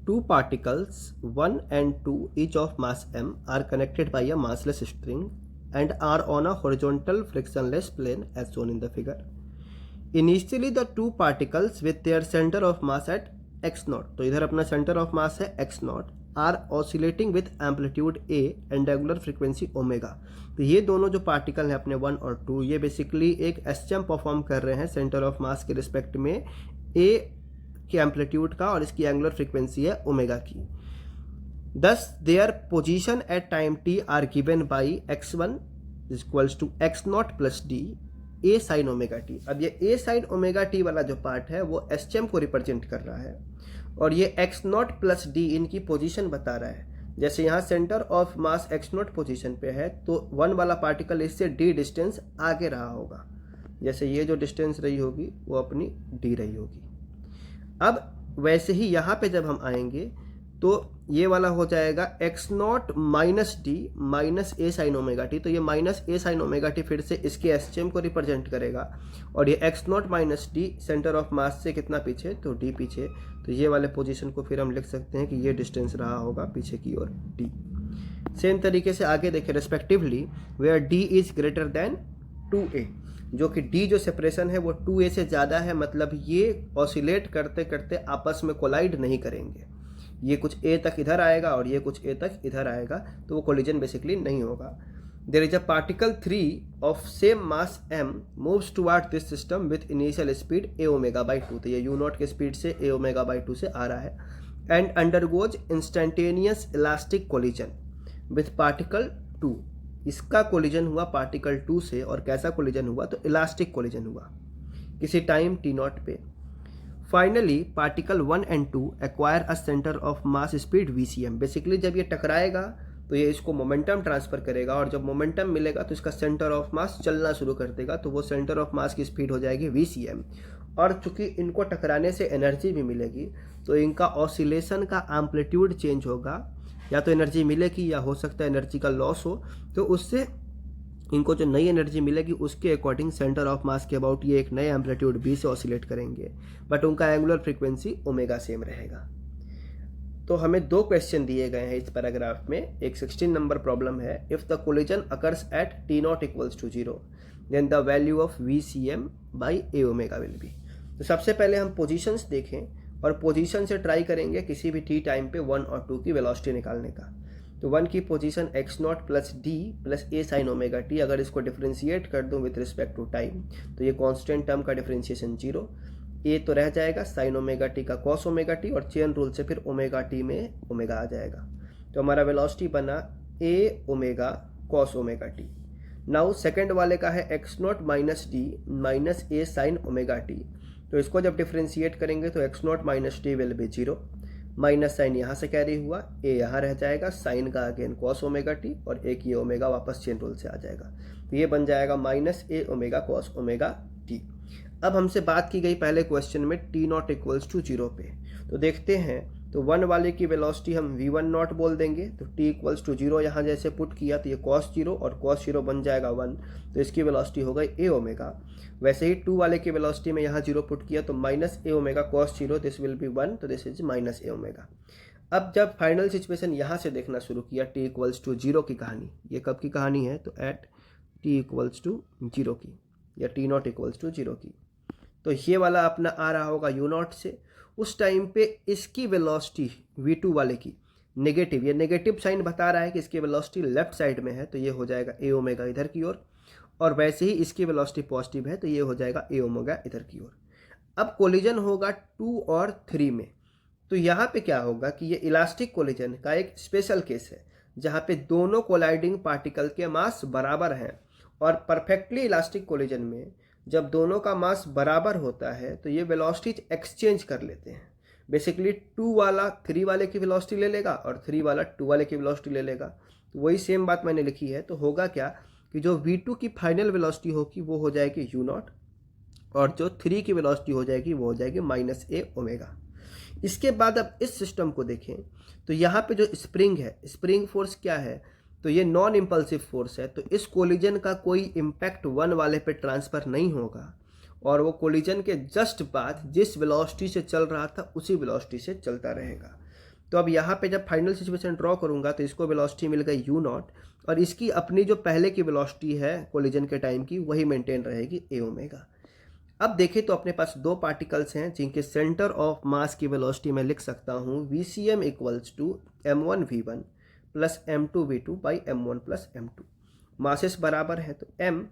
Two particles 1 and 2 each of mass m are connected by a massless string and are on a horizontal frictionless plane as shown in the figure. Initially the two particles with their center of mass at x naught, तो इधर अपना center of mass है x naught, are oscillating with amplitude a and angular frequency omega. तो ये दोनों जो particle हैं अपने 1 और 2 ये बेसिकली एक एसचेम परफॉर्म कर रहे हैं सेंटर ऑफ मास के रिस्पेक्ट में a के एम्पलीट्यूड का और इसकी एंगुलर फ्रीक्वेंसी है ओमेगा की. Thus their position at time t are given by x1 is equals to x naught plus d a sin omega T. अब ये a sin ओमेगा टी वाला जो पार्ट है वो एसचेम को रिप्रेजेंट कर रहा है और ये x नॉट प्लस डी इनकी पोजीशन बता रहा है. जैसे यहाँ centre of mass x not position पे है तो 1 वाला पार्टिकल इससे d डिस्टेंस आगे रहा होगा. जैसे ये जो डिस्टेंस रही होगी वो अपनी d रही होगी. अब वैसे ही यहाँ पे जब हम आएंगे तो ये वाला हो जाएगा x naught minus D minus A sine omega T. तो ये minus A sine omega T फिर से इसके एसचेम को रिप्रेजेंट करेगा और ये x naught minus D centre of मास से कितना पीछे तो d पीछे. तो ये वाले पोजीशन को फिर हम लिख सकते हैं कि ये डिस्टेंस रहा होगा पीछे की ओर d. सेम तरीके से आगे देखें respectively where d is greater than 2a, जो कि d जो सेपरेशन है वो 2a से ज़्यादा है, मतलब ये ऑसिलेट करते करते आपस में कोलाइड नहीं करेंगे. ये कुछ a तक इधर आएगा और ये कुछ a तक इधर आएगा तो वो कोलिजन बेसिकली नहीं होगा. There is a particle 3 of same mass m moves toward this system with initial speed a omega by 2. तो ये u नॉट के स्पीड से a ओमेगा बाई 2 से आ रहा है and undergoes instantaneous elastic collision with particle 2. इसका collision हुआ पार्टिकल 2 से और कैसा कोलिजन हुआ तो इलास्टिक कोलिजन हुआ किसी टाइम t नॉट पे. Finally particle 1 and 2 acquire a centre of mass speed vcm. Basically जब ये टकराएगा तो ये इसको मोमेंटम ट्रांसफर करेगा और जब मोमेंटम मिलेगा तो इसका सेंटर ऑफ मास चलना शुरू कर देगा तो वो सेंटर ऑफ मास की स्पीड हो जाएगी vcm. और चूंकि इनको टकराने से एनर्जी भी मिलेगी तो इनका ऑसिलेशन का एम्पलीट्यूड चेंज होगा, या तो एनर्जी मिलेगी या हो सकता है एनर्जी का लॉस हो. तो उससे इनको जो नई एनर्जी मिलेगी उसके अकॉर्डिंग सेंटर ऑफ मास के अबाउट ये एक नए एम्पलीट्यूड b से ऑसिलेट करेंगे, बट उनका एंगुलर फ्रीक्वेंसी ओमेगा सेम रहेगा. तो हमें 2 क्वेश्चन दिए गए हैं इस पैराग्राफ में. एक 16 नंबर प्रॉब्लम है, if the collision occurs at t naught equals to 0 then the value of vcm by a omega will be. तो सबसे पहले हम पोजीशंस देखें और पोजीशन से ट्राई करेंगे किसी भी t टाइम पे 1 और 2 की वेलोसिटी निकालने का. तो 1 की position x naught plus D plus ए साइन ओमेगा टी, अगर इसको डिफ्रेंशिएट कर दूं विथ रिस्पेक्ट टू टाइम तो ये कांस्टेंट टर्म का डिफ्रेंशिएशन 0, ए तो रह जाएगा साइन ओमेगा टी का कॉस ओमेगा टी और चेन रूल से फिर ओमेगा टी में ओमेगा आ जाएगा. तो हमारा वेलोसिटी बना A omega cos omega T. Now second वाले का है x naught minus D minus A sine omega T. तो इसको जब डिफ्रेंशिएट करेंगे तो x naught minus T will be 0, minus sine यहाँ से कैरी हुआ, ए यहाँ रह जाएगा, साइन का अगेन कॉस ओमेगा टी और एक ये ओमेगा वापस चेन रूल से आ जाएगा. तो ये बन जाएगा माइनस ए ओमेगा कॉस ओमेगा टी. अब हमसे बात की गई पहले क्वेश्चन में टी नॉट इक्वल्स टू 0 पे. तो देखते हैं, तो 1 वाले की वेलोसिटी हम v1 नॉट बोल देंगे. तो t इक्वल्स टू 0 यहाँ जैसे पुट किया तो ये cos 0 और cos 0 बन जाएगा 1, तो इसकी वेलोसिटी हो गई a ओमेगा. वैसे ही 2 वाले की वेलोसिटी में यहाँ 0 पुट किया तो minus a omega cos 0, this will be 1, तो this is minus a omega. अब जब फाइनल सिचुएशन यहाँ से देखना शुरू किया t इक्वल्स टू 0 की कहानी, ये कब की कहानी है तो एट t इक्वल्स टू 0 की या t नॉट इक्वल्स टू 0 की. तो ये वाला अपना आ रहा होगा u नॉट से. उस टाइम पे इसकी वेलोसिटी v2 वाले की नेगेटिव, ये नेगेटिव साइन बता रहा है कि इसकी वेलोसिटी लेफ्ट साइड में है तो ये हो जाएगा a ओमेगा इधर की ओर, और वैसे ही इसकी वेलोसिटी पॉजिटिव है तो ये हो जाएगा a ओमेगा इधर की ओर. अब कोलिजन होगा 2 और 3 में. तो यहाँ पे क्या होगा कि ये इलास्टिक कोलिजन का एक स्पेशल केस है जहाँ पे दोनों कोलाइडिंग पार्टिकल के मास बराबर हैं. और परफेक्टली इलास्टिक कोलिजन में जब दोनों का मास बराबर होता है तो ये वेलोसिटीज एक्सचेंज कर लेते हैं. बेसिकली 2 वाला 3 वाले की वेलोसिटी ले लेगा और 3 वाला 2 वाले की वेलोसिटी ले लेगा. तो वही सेम बात मैंने लिखी है. तो होगा क्या कि जो v2 की फाइनल वेलोसिटी होगी वो हो जाएगी u नॉट और जो 3 की वेलोसिटी हो जाएगी वो हो जाएगी माइनस a ओमेगा. इसके बाद अब इस सिस्टम को देखें तो यहाँ पे जो स्प्रिंग है, स्प्रिंग फोर्स क्या है तो ये नॉन इम्पल्सिव फोर्स है. तो इस कोलिजन का कोई इम्पैक्ट 1 वाले पे ट्रांसफ़र नहीं होगा और वो कोलिजन के जस्ट बाद जिस वेलोसिटी से चल रहा था उसी वेलोसिटी से चलता रहेगा. तो अब यहाँ पे जब फाइनल सिचुएशन ड्रॉ करूँगा तो इसको वेलोसिटी मिल गई u नॉट, और इसकी अपनी जो पहले की वेलोसिटी है कोलिजन के टाइम की वही मेंटेन रहेगी a ओमेगा। अब देखें तो अपने पास दो पार्टिकल्स हैं जिनके सेंटर ऑफ मास की वेलोसिटी मैं लिख सकता हूँ VCM equals to m1v1 plus m2v2 by m1 plus m2। Masses बराबर है तो m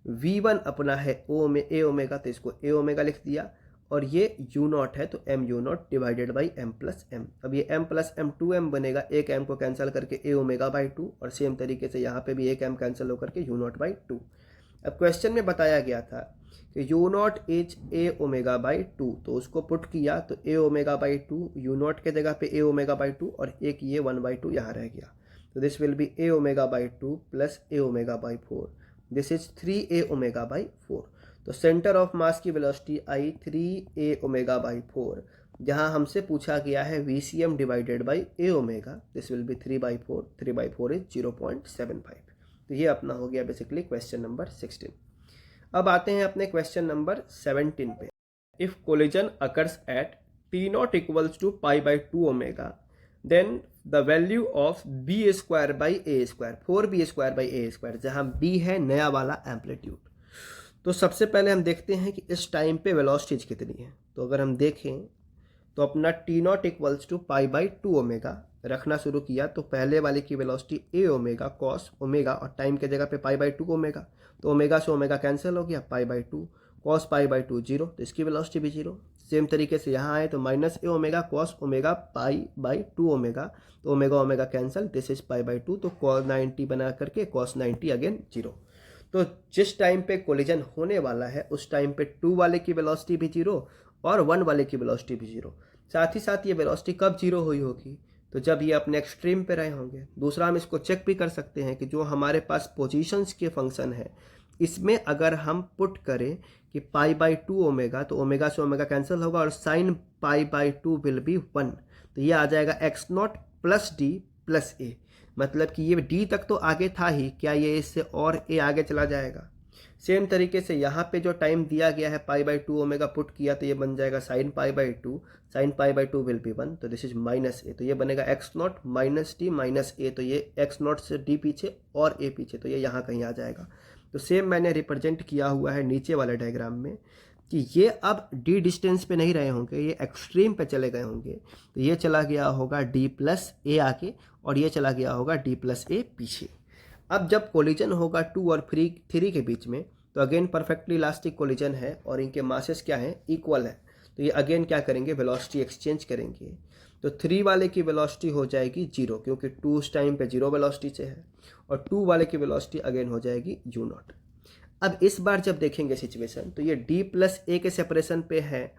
v1 अपना है a ओमेगा, तो इसको a ओमेगा लिख दिया, और ये u नॉट है तो m u not divided by m plus m। अब ये m प्लस m 2m बनेगा, एक m को कैंसिल करके a ओमेगा बाई 2, और सेम तरीके से यहाँ पे भी एक m कैंसिल होकर के u नॉट बाई 2। अब क्वेश्चन में बताया गया था कि u not is a omega by 2, तो उसको पुट किया तो a omega by 2 u naught के जगह पे a ओमेगा बाई 2, और एक ये 1/2 यहाँ रह गया, तो this will be a omega by 2 plus a omega by 4, this is 3a omega by 4। तो सेंटर ऑफ मास की velocity I 3a omega by 4, जहाँ हमसे पूछा गया है VCM divided by a omega, this will be 3/4, 3/4 is 0.75। तो ये अपना हो गया बेसिकली क्वेश्चन नंबर 16। अब आते हैं अपने क्वेश्चन नंबर 17 पे। If collision occurs at t naught equals to π/2 omega, then the value of b square by a square, 4b square by a square, जहाँ b है नया वाला एम्पलीट्यूड। तो सबसे पहले हम देखते हैं कि इस टाइम पे वेलोसिटीज कितनी है। तो अगर हम देखें तो अपना t naught equals to π/2 omega रखना शुरू किया, तो पहले वाले की velocity a omega cos omega, और टाइम के जगह पे π/2 ओमेगा, तो ओमेगा से ओमेगा कैंसिल हो गया, π/2 कॉस π/2 0, तो इसकी वेलोसिटी भी 0। सेम तरीके से यहाँ आए तो minus a omega cos omega π/2 omega, तो omega omega cancel, this is π/2, तो cos 90 बना करके cos 90 अगेन 0। तो जिस टाइम पे कोलिजन होने वाला है उस टाइम पे 2 वाले की वेलोसिटी भी 0 और 1 वाले की वेलोसिटी भी 0। साथ ही साथ ये वेलोसिटी कब 0 हुई होगी, तो जब ये अपने एक्सट्रीम पे रहे होंगे। दूसरा हम इसको चेक भी कर सकते हैं कि जो हमारे पास पोजीशंस के फंक्शन है, इसमें अगर हम पुट करें कि π/2 ओमेगा, तो ओमेगा से ओमेगा कैंसिल होगा, और साइन π/2 विल बी 1, तो ये आ जाएगा x naught plus D plus A. मतलब कि ये d तक तो आगे था ही, क्या ये इससे और a आगे चला जाएगा। सेम तरीके से यहाँ पे जो टाइम दिया गया है π/2 ओमेगा पुट किया, तो ये बन जाएगा साइन π/2, साइन π/2 विल बी 1, तो दिस इज माइनस ए, तो ये बनेगा x naught minus D minus A, तो ये x नॉट से d पीछे और a पीछे, तो ये यहाँ कहीं आ जाएगा। तो सेम मैंने रिप्रेजेंट किया हुआ है नीचे वाले डायग्राम में कि ये अब d डिस्टेंस पे नहीं रहे होंगे, ये एक्सट्रीम पे चले गए होंगे, तो ये चला गया होगा d प्लस ए आगे, और ये चला गया होगा d प्लस ए पीछे। अब जब कोलिजन होगा 2 और 3 के बीच में, तो अगेन परफेक्टली इलास्टिक कोलिजन है और इनके मासेस क्या हैं, इक्वल है, तो ये अगेन क्या करेंगे, वेलोसिटी एक्सचेंज करेंगे। तो 3 वाले की वेलोसिटी हो जाएगी 0, क्योंकि 2 उस टाइम पे 0 वेलोसिटी से है, और 2 वाले की वेलोसिटी अगेन हो जाएगी u नॉट। अब इस बार जब देखेंगे सिचुएशन, तो ये d प्लस ए के सेपरेशन पे है,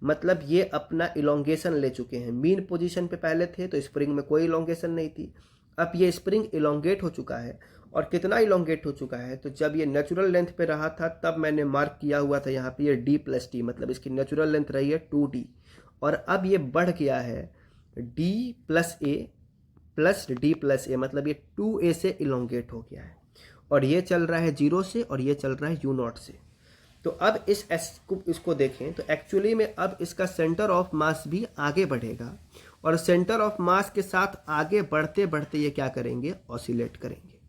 मतलब ये अपना इलोंगेशन ले चुके हैं। मीन पोजीशन पे पहले थे तो स्प्रिंग में कोई इलोंगेशन नहीं थी, अब ये स्प्रिंग इलोंगेट हो चुका है। और कितना इलोंगेट हो चुका है, तो जब ये नेचुरल लेंथ पे रहा था तब मैंने मार्क किया हुआ था यहाँ पे ये d प्लस टी, मतलब इसकी नेचुरल लेंथ रही है 2d, और अब ये बढ़ गया है d plus A plus d plus A, मतलब ये 2a से इलोंगेट हो गया है, और ये चल रहा है 0 से और ये चल रहा है u नॉट से। तो अब इस इसको देखें तो एक्चुअली में अब इसका सेंटर ऑफ मास भी आगे बढ़ेगा, और सेंटर ऑफ मास के साथ आगे बढ़ते बढ़ते ये क्या करेंगे, ऑसिलेट करेंगे।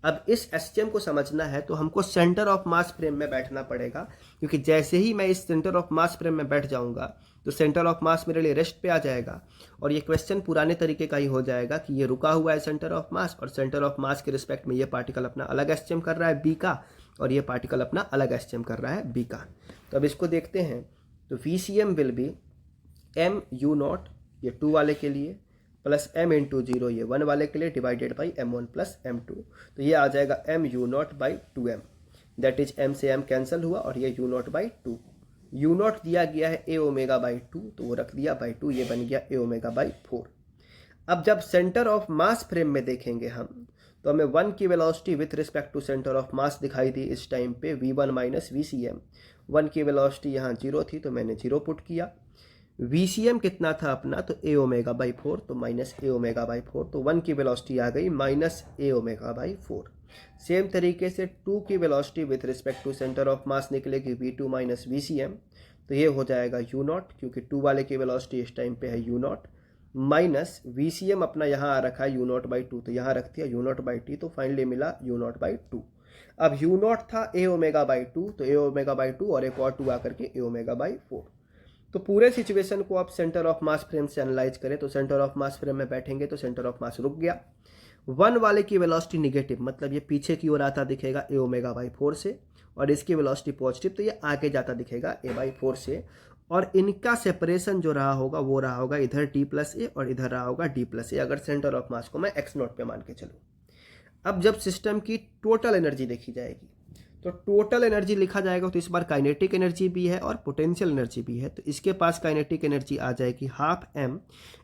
अब इस एसटीएम को समझना है तो हमको सेंटर ऑफ मास फ्रेम में बैठना पड़ेगा, क्योंकि जैसे ही मैं इस सेंटर ऑफ मास फ्रेम में बैठ जाऊंगा तो सेंटर ऑफ मास मेरे लिए रेस्ट पे आ जाएगा, और ये क्वेश्चन पुराने तरीके का ही हो जाएगा कि ये रुका हुआ है सेंटर ऑफ मास, और सेंटर ऑफ मास के रिस्पेक्ट में ये पार्टिकल अपना अलग एसटीएम कर रहा है बी का, और ये पार्टिकल अपना अलग एसटीएम कर रहा है बी का। तो अब इसको देखते हैं, तो VCM will be m u not, ये 2 वाले के लिए, प्लस m इंटू 0 ये 1 वाले के लिए, divided by m1 plus m2, तो ये आ जाएगा m u not by 2m, that is m से m कैंसिल हुआ, और ये u not by 2। u not दिया गया है a ओमेगा बाई 2, तो वो रख दिया बाई 2, ये बन गया a ओमेगा बाई 4। अब जब सेंटर ऑफ मास फ्रेम में देखेंगे हम, तो हमें 1 की velocity with respect to centre of mass दिखाई दी इस टाइम पे v1 माइनस VCM। 1 की वेलोसिटी यहाँ 0 थी तो मैंने 0 पुट किया। VCM कितना था अपना, तो a ओमेगा बाई 4, तो माइनस a ओमेगा बाई 4, तो 1 की वेलोसिटी आ गई minus a omega by 4। Same तरीके से 2 की velocity with respect to centre of mass निकलेगी v2 माइनस VCM, तो ये हो जाएगा u नॉट, क्योंकि 2 वाले की वेलोसिटी इस टाइम पे है u नॉट, माइनस VCM अपना यहाँ आ रखा है u0/2, तो यहाँ रख दिया u0/t, तो फाइनली मिला u0/2। अब u0 था a⍵/2, तो a⍵/2 और एक और 2 आकर के a⍵/4। तो पूरे सिचुएशन को आप सेंटर ऑफ मास फ्रेम से एनालाइज करें तो सेंटर ऑफ मास फ्रेम में बैठेंगे तो सेंटर ऑफ मास रुक गया। 1 वाले की वेलोसिटी निगेटिव, मतलब ये पीछे की ओर आता दिखेगा a⍵/4 से, और इसकी वेलोसिटी पॉजिटिव, तो ये आगे जाता दिखेगा a/4 से। और इनका सेपरेशन जो रहा होगा वो रहा होगा इधर t+a और इधर रहा होगा d+a, अगर सेंटर ऑफ मास को मैं x0 पे मान के चलूँ। अब जब सिस्टम की टोटल एनर्जी देखी जाएगी तो टोटल एनर्जी लिखा जाएगा, तो इस बार काइनेटिक एनर्जी भी है और पोटेंशियल एनर्जी भी है। तो इसके पास काइनेटिक एनर्जी आ जाएगी हाफ m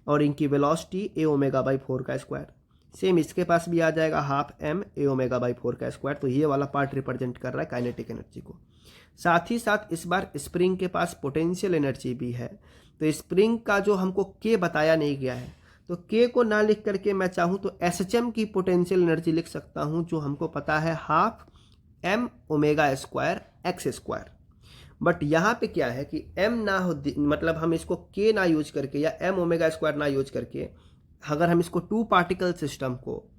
और इनकी वेलोसिटी a⍵/4 का स्क्वायर। सेम इसके पास भी आ जाएगा हाफ m a⍵/4 का स्क्वायर। तो ये वाला पार्ट रिप्रेजेंट कर रहा है काइनेटिक एनर्जी को। साथ ही साथ इस बार स्प्रिंग के पास पोटेंशियल एनर्जी भी है। तो स्प्रिंग का जो हमको k बताया नहीं गया है, तो k को ना लिख करके मैं चाहूँ तो SHM की पोटेंशियल एनर्जी लिख सकता हूँ, जो हमको पता है हाफ m⍵² x²। बट यहाँ पे क्या है कि m ना हो, मतलब हम इसको k ना यूज करके या m⍵² ना यूज करके, अगर हम इसको 2 पार्टिकल सिस्टम को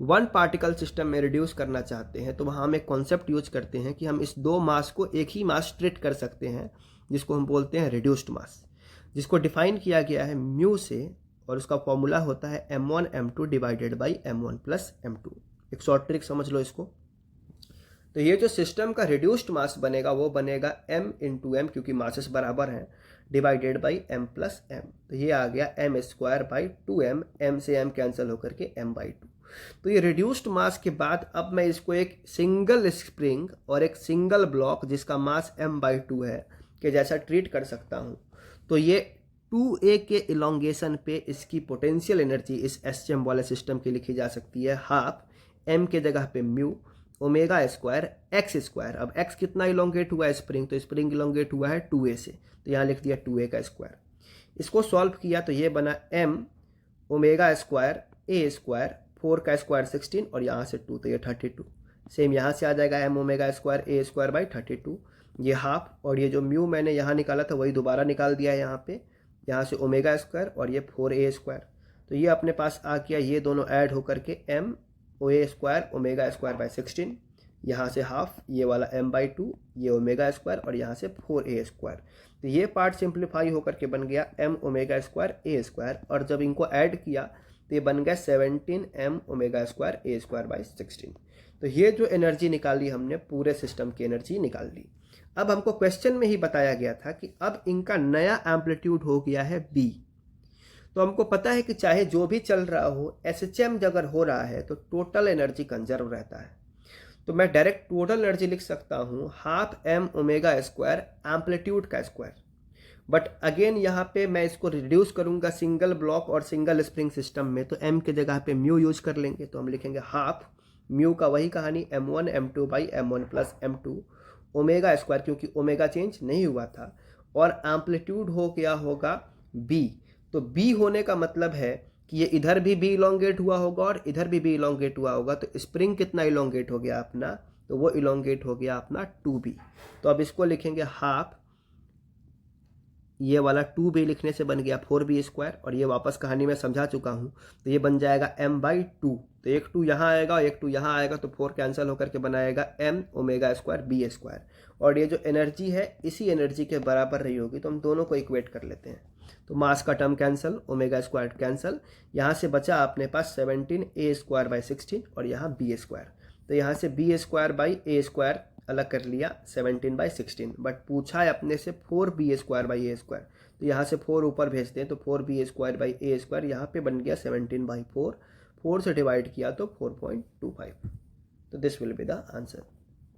1 पार्टिकल सिस्टम में रिड्यूस करना चाहते हैं तो वहाँ हम एक कॉन्सेप्ट यूज करते हैं कि हम इस 2 मास को एक ही मास ट्रीट कर सकते हैं, जिसको हम बोलते हैं रिड्यूस्ड मास, जिसको डिफाइन किया गया है म्यू से, और उसका फॉर्मूला होता है m1 m2 divided by m1 plus m2। एक शॉर्ट ट्रिक समझ लो इसको। तो ये जो सिस्टम का रिड्यूस्ड मास बनेगा वो बनेगा m × m, क्योंकि मासेस बराबर हैं, divided by m plus m। तो ये आ गया m²/2m, m से m कैंसिल होकर के m/2। तो ये रिड्यूस्ड मास के बाद अब मैं इसको एक सिंगल स्प्रिंग और एक सिंगल ब्लॉक जिसका मास m/2 है के जैसा ट्रीट कर सकता हूँ। तो ये 2a के इलोंगेशन पे इसकी पोटेंशियल एनर्जी इस SHM वाले सिस्टम की लिखी जा सकती है हाफ m के जगह पे म्यू ⍵² x²। अब x कितना इलोंगेट हुआ है स्प्रिंग, तो स्प्रिंग इलोंगेट हुआ है 2a से, तो यहाँ लिख दिया 2a का स्क्वायर। इसको सॉल्व किया तो ये बना m⍵² a², 4 का स्क्वायर 16 और यहाँ से 2, तो ये 32। सेम यहाँ से आ जाएगा m⍵² a²/32, ये हाफ, और ये जो म्यू मैंने यहाँ निकाला था वही दोबारा निकाल दिया है यहाँ से ⍵² और ये 4a²। तो ये अपने पास आ गया, ये दोनों ऐड होकर के m²/16, यहाँ से हाफ, ये वाला m/2, ये ⍵² और यहाँ से 4a²। तो ये पार्ट सिंप्लीफाई होकर के बन गया m⍵² a², और जब इनको ऐड किया तो ये बन गया 17 m⍵² a²/16। तो ये जो एनर्जी निकाली हमने, पूरे सिस्टम की एनर्जी निकाल ली। अब हमको क्वेश्चन में ही बताया गया था कि अब इनका नया एम्पलीट्यूड हो गया है b। तो हमको पता है कि चाहे जो भी चल रहा हो, SHM अगर हो रहा है तो टोटल एनर्जी कंजर्व रहता है। तो मैं डायरेक्ट टोटल एनर्जी लिख सकता हूँ हाफ m⍵² एम्पलीट्यूड का स्क्वायर। बट अगेन यहाँ पे मैं इसको रिड्यूस करूँगा सिंगल ब्लॉक और सिंगल स्प्रिंग सिस्टम में, तो m के जगह पे म्यू यूज कर लेंगे, तो हम लिखेंगे हाफ म्यू का वही कहानी m1 m2 by m1 plus m2 ⍵², क्योंकि ओमेगा चेंज नहीं हुआ था, और एम्पलीट्यूड हो गया होगा b। तो b होने का मतलब है कि ये इधर भी b इलोंगेट हुआ होगा और इधर भी b इलोंगेट हुआ होगा। तो स्प्रिंग कितना इलोंगेट हो गया अपना, तो वो इलोंगेट हो गया अपना 2b। तो अब इसको लिखेंगे हाफ, ये वाला 2b लिखने से बन गया 4b², और ये वापस कहानी में समझा चुका हूँ, तो ये बन जाएगा m/2। तो एक 2 यहाँ आएगा और एक 2 यहाँ आएगा, तो 4 कैंसिल होकर के बनाएगा m⍵² b²। और ये जो एनर्जी है इसी एनर्जी के बराबर रही होगी, तो हम दोनों को इक्वेट कर लेते हैं। तो मास का टर्म कैंसिल, ⍵² कैंसिल, यहाँ से बचा अपने पास 17 a²/16 और यहाँ b²। तो यहाँ से b²/a² अलग कर लिया 17/16, बट पूछा है अपने से 4b²/a²। तो यहाँ से 4 ऊपर भेजते हैं, तो 4b²/a², यहाँ पे बन गया 17/4, 4 से डिवाइड किया तो 4.25। तो this will be the answer.